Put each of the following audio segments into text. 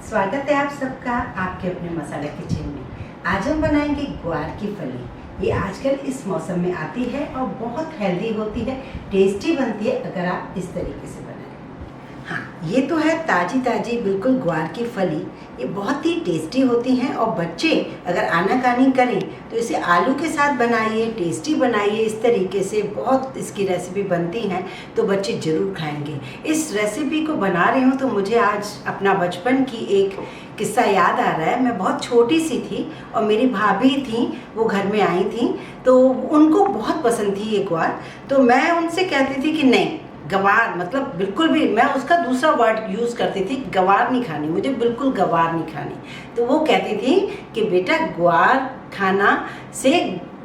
स्वागत है आप सबका आपके अपने मसाला किचन में। आज हम बनाएंगे ग्वार की फली। ये आजकल इस मौसम में आती है और बहुत हेल्दी होती है, टेस्टी बनती है अगर आप इस तरीके से बनाएं। हाँ, ये तो है ताजी ताजी बिल्कुल ग्वार की फली। ये बहुत ही टेस्टी होती हैं और बच्चे अगर आनाकानी करें तो इसे आलू के साथ बनाइए, टेस्टी बनाइए। इस तरीके से बहुत इसकी रेसिपी बनती हैं तो बच्चे ज़रूर खाएंगे। इस रेसिपी को बना रही हूँ तो मुझे आज अपना बचपन की एक किस्सा याद आ रहा है। मैं बहुत छोटी सी थी और मेरी भाभी थी, वो घर में आई थी तो उनको बहुत पसंद थी ये ग्वार। तो मैं उनसे कहती थी कि नहीं, गवार मतलब बिल्कुल भी, मैं उसका दूसरा वर्ड यूज़ करती थी, गवार नहीं खानी, मुझे बिल्कुल गवार नहीं खानी। तो वो कहती थी कि बेटा ग्वार खाना से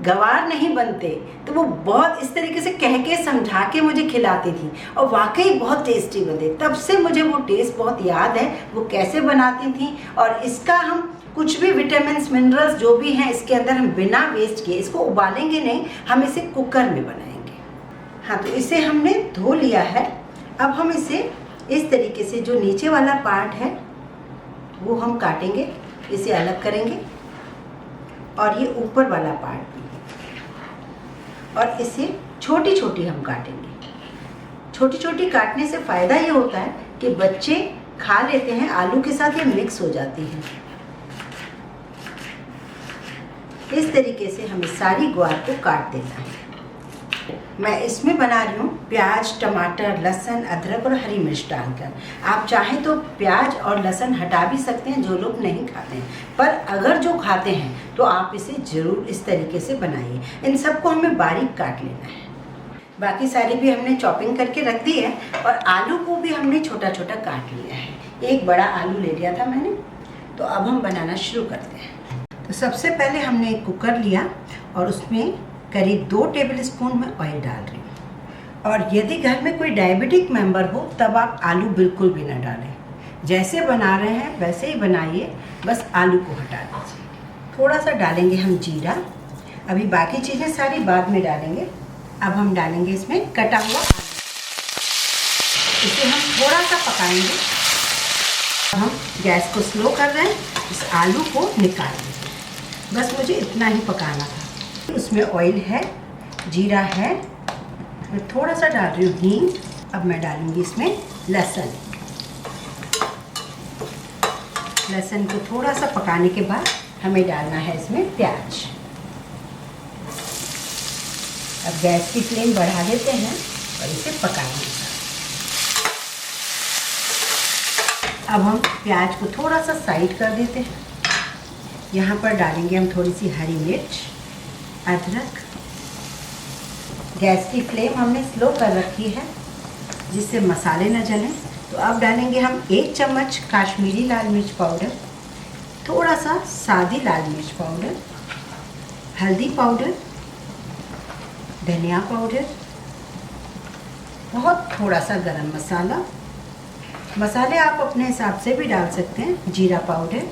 गवार नहीं बनते। तो वो बहुत इस तरीके से कह के समझा के मुझे खिलाती थी और वाकई बहुत टेस्टी बने। तब से मुझे वो टेस्ट बहुत याद है, वो कैसे बनाती थी। और इसका हम कुछ भी विटामिन्स मिनरल्स जो भी हैं इसके अंदर हम बिना वेस्ट किए, इसको उबालेंगे नहीं, हम इसे कुकर में बनाएंगे। हाँ, तो इसे हमने धो लिया है। अब हम इसे इस तरीके से जो नीचे वाला पार्ट है वो हम काटेंगे, इसे अलग करेंगे और ये ऊपर वाला पार्ट भी, और इसे छोटी छोटी हम काटेंगे। छोटी छोटी काटने से फ़ायदा ये होता है कि बच्चे खा लेते हैं, आलू के साथ ये मिक्स हो जाती हैं। इस तरीके से हमें सारी ग्वार को काट देना है। मैं इसमें बना रही हूँ प्याज, टमाटर, लहसुन, अदरक और हरी मिर्च डालकर। आप चाहें तो प्याज और लहसुन हटा भी सकते हैं, जो लोग नहीं खाते हैं, पर अगर जो खाते हैं तो आप इसे ज़रूर इस तरीके से बनाइए। इन सबको हमें बारीक काट लेना है। बाकी सारी भी हमने चॉपिंग करके रख दी है और आलू को भी हमने छोटा छोटा काट लिया है। एक बड़ा आलू ले लिया था मैंने। तो अब हम बनाना शुरू करते हैं। तो सबसे पहले हमने एक कुकर लिया और उसमें करीब 2 टेबलस्पून में ऑयल डाल रही हूँ। और यदि घर में कोई डायबिटिक मेंबर हो तब आप आलू बिल्कुल भी ना डालें। जैसे बना रहे हैं वैसे ही बनाइए, बस आलू को हटा दीजिए। थोड़ा सा डालेंगे हम जीरा। अभी बाकी चीज़ें सारी बाद में डालेंगे। अब हम डालेंगे इसमें कटा हुआ आलू। इसे हम थोड़ा सा पकाएंगे। अब हम गैस को स्लो कर रहे हैं, इस आलू को निकाल देंगे। बस मुझे इतना ही पकाना था। उसमें ऑयल है, जीरा है, मैं थोड़ा सा डाल रही हूँ हींग। अब मैं डालूंगी इसमें लहसुन। लहसुन को थोड़ा सा पकाने के बाद हमें डालना है इसमें प्याज। अब गैस की फ्लेम बढ़ा देते हैं और इसे पकाएंगे। अब हम प्याज को थोड़ा सा साइड कर देते हैं। यहाँ पर डालेंगे हम थोड़ी सी हरी मिर्च, अदरक। गैस की फ्लेम हमने स्लो कर रखी है जिससे मसाले न जलें। तो अब डालेंगे हम 1 चम्मच काश्मीरी लाल मिर्च पाउडर, थोड़ा सा सादी लाल मिर्च पाउडर, हल्दी पाउडर, धनिया पाउडर, बहुत थोड़ा सा गरम मसाला। मसाले आप अपने हिसाब से भी डाल सकते हैं, जीरा पाउडर,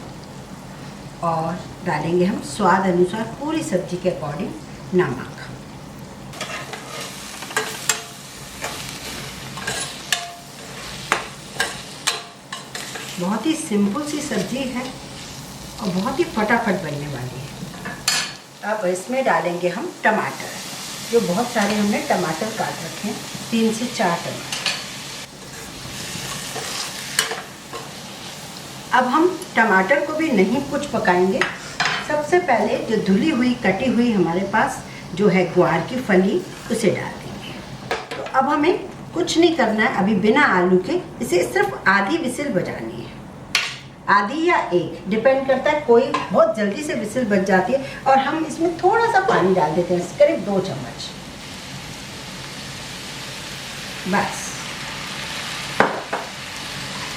और डालेंगे हम स्वाद अनुसार पूरी सब्जी के अकॉर्डिंग नमक। बहुत ही सिंपल सी सब्जी है और बहुत ही फटाफट बनने वाली है। अब इसमें डालेंगे हम टमाटर, जो बहुत सारे हमने टमाटर काट रखे हैं, 3 से 4 टमाटर। अब हम टमाटर को भी नहीं कुछ पकाएंगे। सबसे पहले जो धुली हुई कटी हुई हमारे पास जो है ग्वार की फली, उसे डाल देंगे। तो अब हमें कुछ नहीं करना है अभी बिना आलू के। इसे सिर्फ आधी विसिल बजानी है, आधी या 1, डिपेंड करता है। कोई बहुत जल्दी से विसिल बज जाती है। और हम इसमें थोड़ा सा पानी डाल देते हैं, करीब 2 चम्मच बस।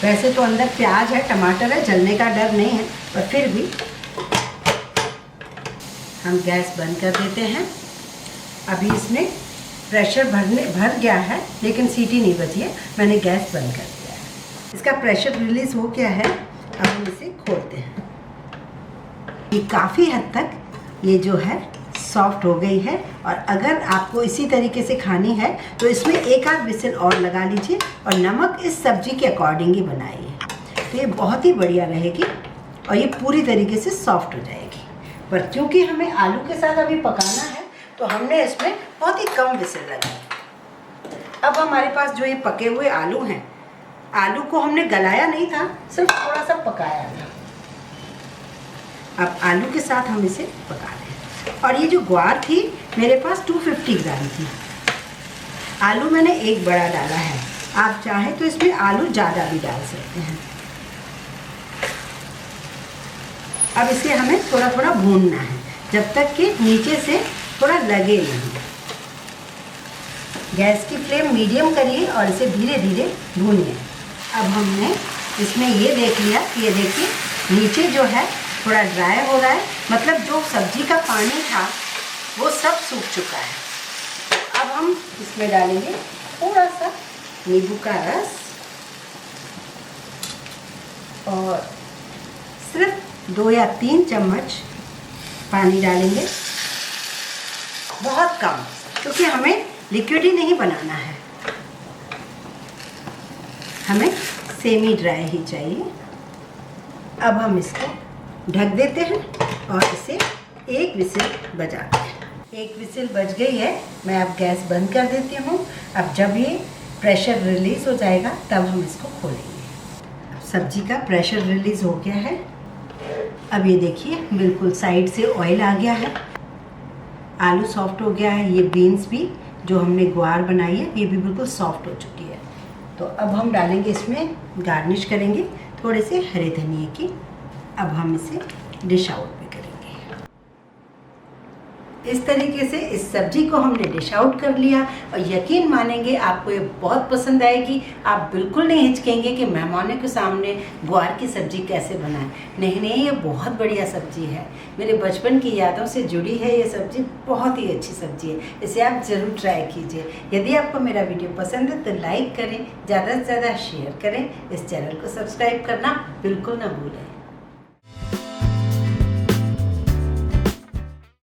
वैसे तो अंदर प्याज है, टमाटर है, जलने का डर नहीं है, पर फिर भी हम गैस बंद कर देते हैं। अभी इसमें प्रेशर भर गया है लेकिन सीटी नहीं बजी है, मैंने गैस बंद कर दिया है। इसका प्रेशर रिलीज हो गया है। अब हम इसे खोलते हैं। ये काफ़ी हद तक ये जो है सॉफ्ट हो गई है। और अगर आपको इसी तरीके से खानी है तो इसमें 1 आध विसिल और लगा लीजिए और नमक इस सब्जी के अकॉर्डिंग ही बनाइए। तो ये बहुत ही बढ़िया रहेगी और ये पूरी तरीके से सॉफ्ट हो जाएगी। पर क्योंकि हमें आलू के साथ अभी पकाना है तो हमने इसमें बहुत ही कम विसिल लगाई। अब हमारे पास जो ये पके हुए आलू हैं, आलू को हमने गलाया नहीं था, सिर्फ थोड़ा सा पकाया था। अब आलू के साथ हम इसे पका लें। और ये जो ग्वार थी मेरे पास 250 ग्राम थी। आलू मैंने एक बड़ा डाला है, आप चाहें तो इसमें आलू ज़्यादा भी डाल सकते हैं। अब इसे हमें थोड़ा थोड़ा भूनना है जब तक कि नीचे से थोड़ा लगे नहीं। गैस की फ्लेम मीडियम करिए और इसे धीरे धीरे भूनिए। अब हमने इसमें ये देख लिया कि ये देखिए नीचे जो है थोड़ा ड्राई हो रहा है, मतलब जो सब्जी का पानी था वो सब सूख चुका है। अब हम इसमें डालेंगे थोड़ा सा नींबू का रस और सिर्फ 2 या 3 चम्मच पानी डालेंगे, बहुत कम, क्योंकि हमें लिक्विड ही नहीं बनाना है, हमें सेमी ड्राई ही चाहिए। अब हम इसको ढक देते हैं और इसे 1 विसिल बजाते हैं। 1 विसिल बज गई है, मैं अब गैस बंद कर देती हूँ। अब जब ये प्रेशर रिलीज़ हो जाएगा तब हम इसको खोलेंगे। अब सब्जी का प्रेशर रिलीज़ हो गया है। अब ये देखिए बिल्कुल साइड से ऑयल आ गया है, आलू सॉफ्ट हो गया है। ये बीन्स भी जो हमने ग्वार बनाई है ये भी बिल्कुल सॉफ्ट हो चुकी है। तो अब हम डालेंगे इसमें, गार्निश करेंगे थोड़े से हरे धनिए की। अब हम इसे डिश आउट भी करेंगे। इस तरीके से इस सब्जी को हमने डिश आउट कर लिया और यकीन मानेंगे आपको ये बहुत पसंद आएगी। आप बिल्कुल नहीं हिचकेंगे कि मेहमानों के सामने ग्वार की सब्जी कैसे बनाएं। नहीं नहीं, ये बहुत बढ़िया सब्जी है, मेरे बचपन की यादों से जुड़ी है ये सब्जी, बहुत ही अच्छी सब्जी है। इसे आप ज़रूर ट्राई कीजिए। यदि आपको मेरा वीडियो पसंद है तो लाइक करें, ज़्यादा से ज़्यादा शेयर करें, इस चैनल को सब्सक्राइब करना बिल्कुल ना भूलें।